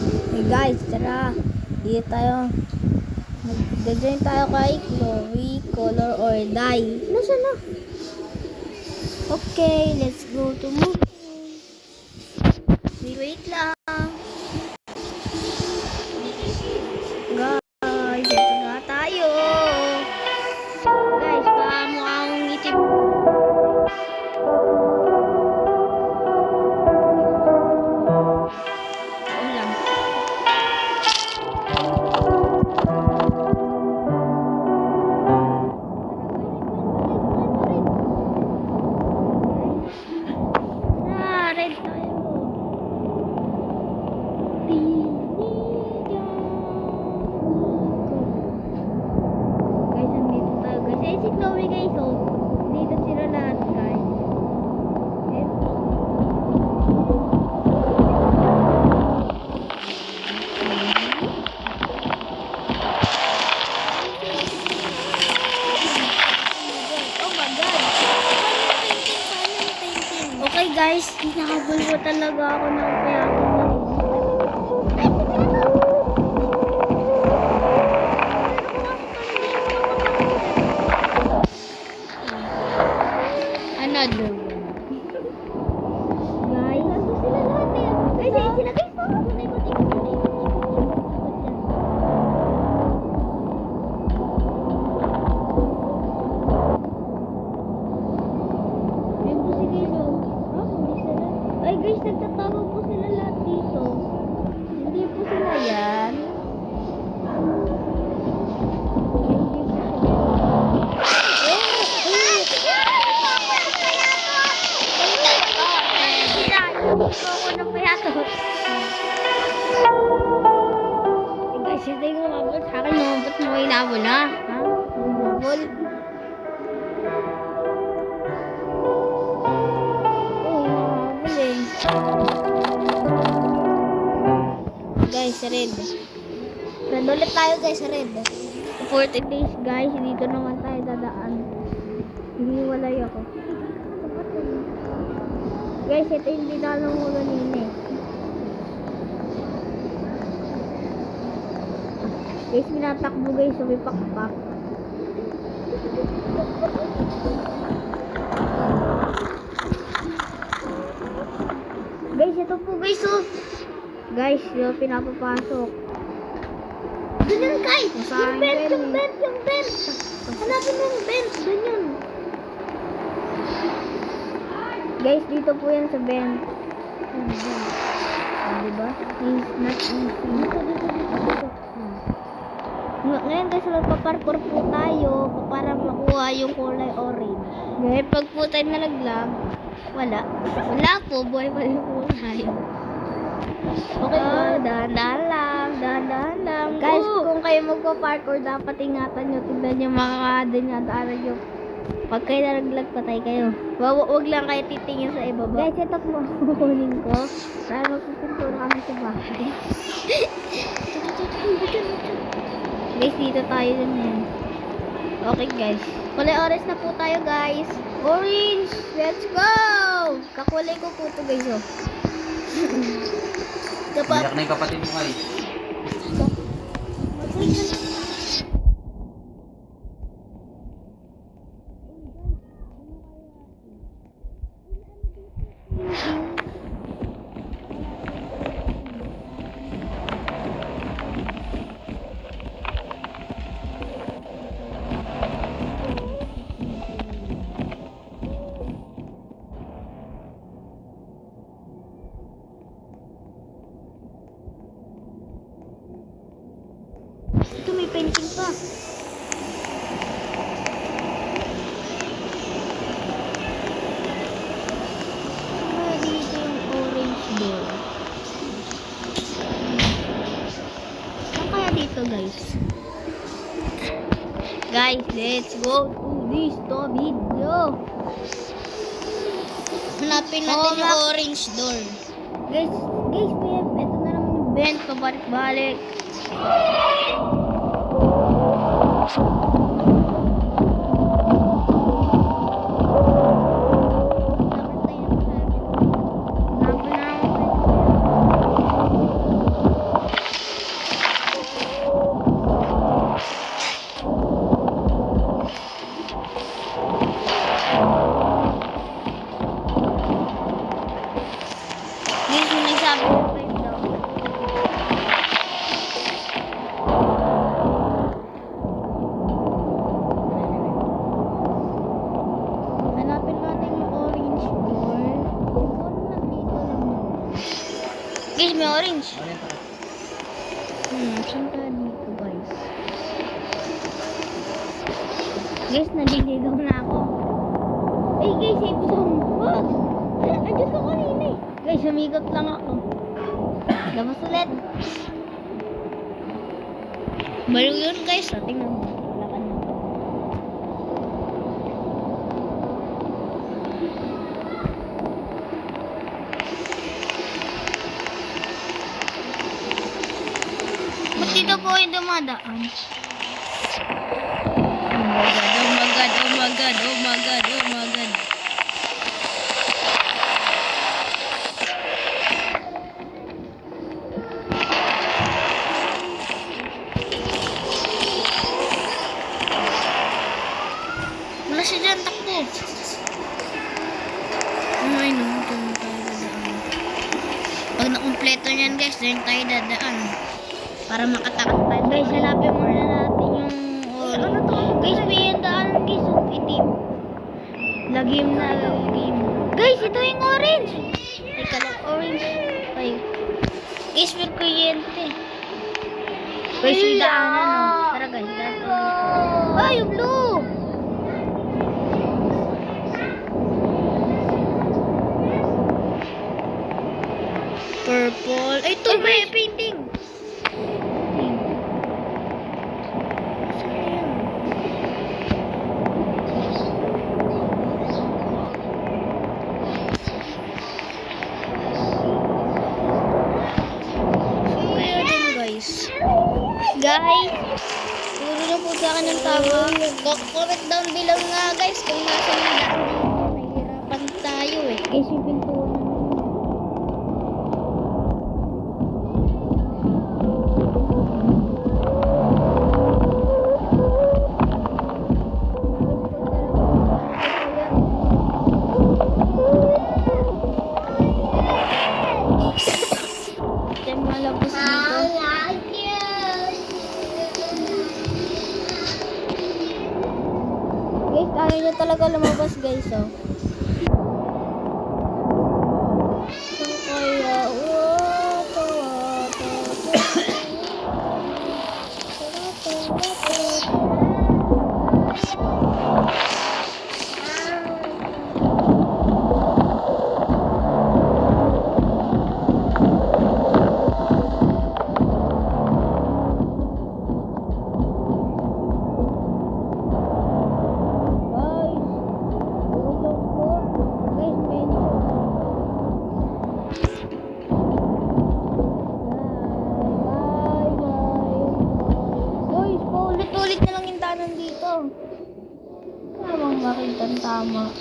Hey guys, tara. Dito tayo. Mag-join tayo kay Chloe, Color or Die. Nasaan na? Okay, let's go to movie. Wait lang. Guys, ito na tayo. Guys, mukhang ngitip. Ulam. Red tayo. Guys, andito tayo guys. Si Chloe guys, oh. Dito sila lahat guys. Oh my God. Okay guys, nakabulbo talaga ako ng payakon na. Another one. Guys, nandun sila lahat eh. Guys, ayun sila guys. Ay guys, nagtatago po sila lahat dito. Hindi po sila yan. Guys, ito yung umabot sa akin. Ba't mo inabol ha? Ha? Umabol? Guys, red. Red ulit tayo guys, red. 40 days guys, dito naman tayo dadaan. Hiniwalay ako. Guys, ito yung dinanong mo ganun eh. Guys, minatakbo guys, sumipakpak. Guys, ito po guys, oh. Guys, yung pinapapasok. Doon yun, guys. Yung vent. Hanapin mo yung vent. Doon yun. Guys, dito po yan sa vent. Diba? It's not easy. Dito. Ngayon guys, magpaparkour po tayo para makuha yung kulay orange. Ngayon, pag po tayo nalaglag, wala po. Buhay pa rin po tayo. Okay, dahan-dahan lang. Guys, kung kayo magpa-parkour, dapat ingatan nyo. Tignan nyo mga dinadaanan nyo. Pag kayo nalaglag, patay kayo. Huwag lang kayo titingin sa ibaba. Guys, ito po kukunin ko. Para magpipintura kami sa bahay. Guys, dito tayo din yan. Okay, guys. Kulay orange na po tayo, guys. Orange! Let's go! Kakulay ko po ito, guys, oh. Iyak na yung kapatid mo kayo. Ito may painting pa. Dito yung orange door. Saan kaya dito guys? Guys, let's go to this video. Hanapin natin yung orange door. Guys, ito na naman yung vent. Pabalik-balik. Saan ka dito, guys? Guys, naliligaw na ako. Ay, guys, safe zone. Wag! Andiyan ka kanina eh. Guys, sumigot lang ako. Labas ulit. Baliw yun, guys. Tingnan mo. Lakad na. Ba't dito po yung dumadaan? Oh my god, oh my god, oh my god, oh my god. Wala siya dyan, takbo. Ay, no, doon tayo dadaan. Pag nakumpleto niyan, guys, doon tayo dadaan. Para makatakas tayo. Guys, hanapin muna natin yung... ano to? Guys, may yung daanan, guys, yung itim. Lagim na, lagim. Guys, ito yung orange. Ay, kalang orange. Ay. Guys, may kuryente. Guys, yung daanan, no? Tara, guys, daan to. Ay, yung blue! Purple. Ay, ito, may painting. Guys, puro na po sa akin ng tama. Comment down below nga, guys, kung nasa yung daan dito. Nahihirapan tayo eh. Guys, yung pintuan na. Ito yung malabos dito. Guys, ayaw niya talaga lumabas, guys, oh. So, kaya, ulit na lang yung daanan dito. Tamang makita tama.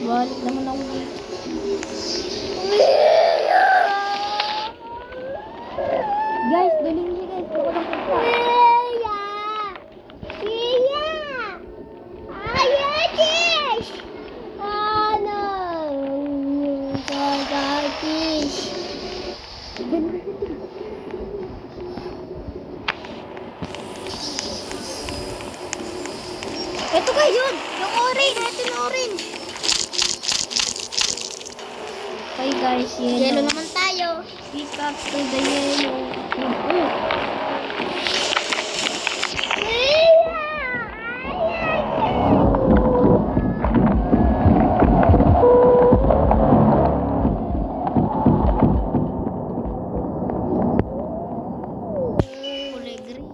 Balik naman ako dito. Guys, galing niya, guys. Ako lang punta. Ito guys, yun! Yung orange! Ito yung orange! Okay guys, yellow. Yellow naman tayo. Pick up to the yellow. Kulay green.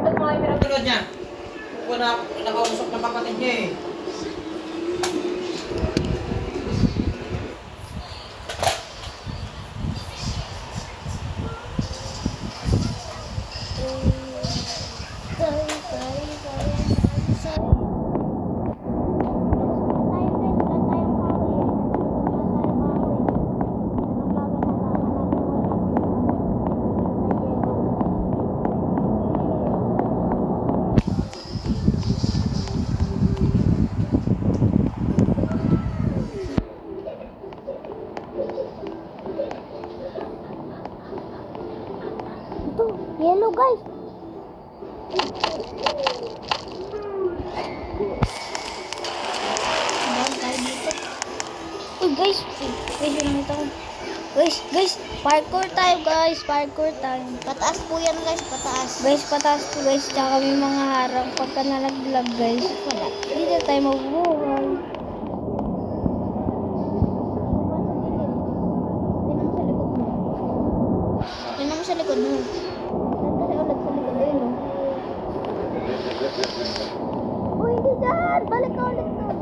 Ba't mga yung pinagulod niya? Kung nakausap ng kapatid niya eh. Ito, yellow guys. Bawal tayo dito. Uy guys, guys, yung nakita ko. Guys, parkour tayo guys, parkour tayo. Pataas po yan guys, pataas. Guys, pataas po guys, tsaka may mga harang pagka nalaglag guys. Wala, hindi na tayo mabubuhay. Tingnan mo sa likod mo. Tingnan mo sa likod mo. Saan kasi ulit sa likod ayun no? Uy, hindi dyan! Balik ka ulit doon.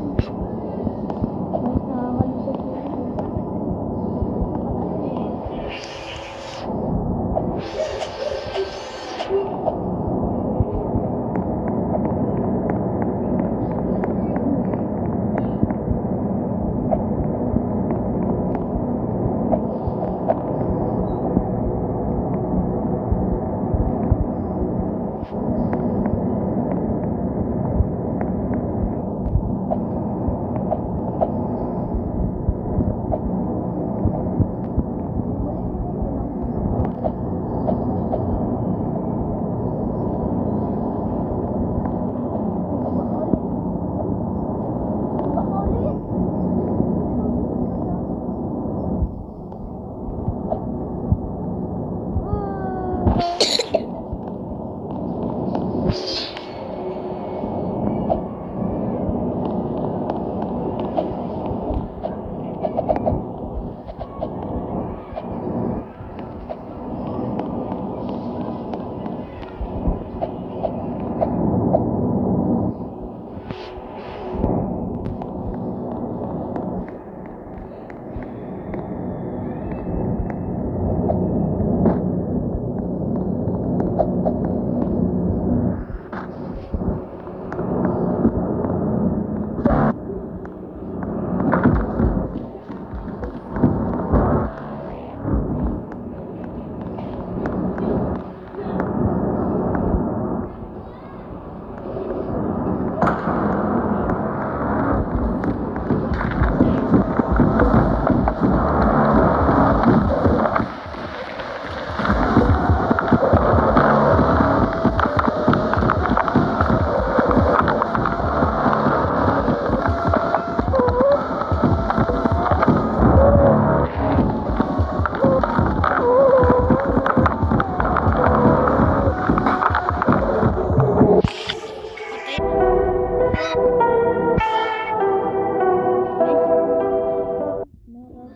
Guys, nakakalusot po.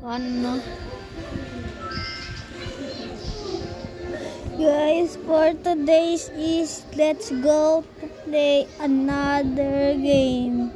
Ano? Guys, for today's is let's go to play another game.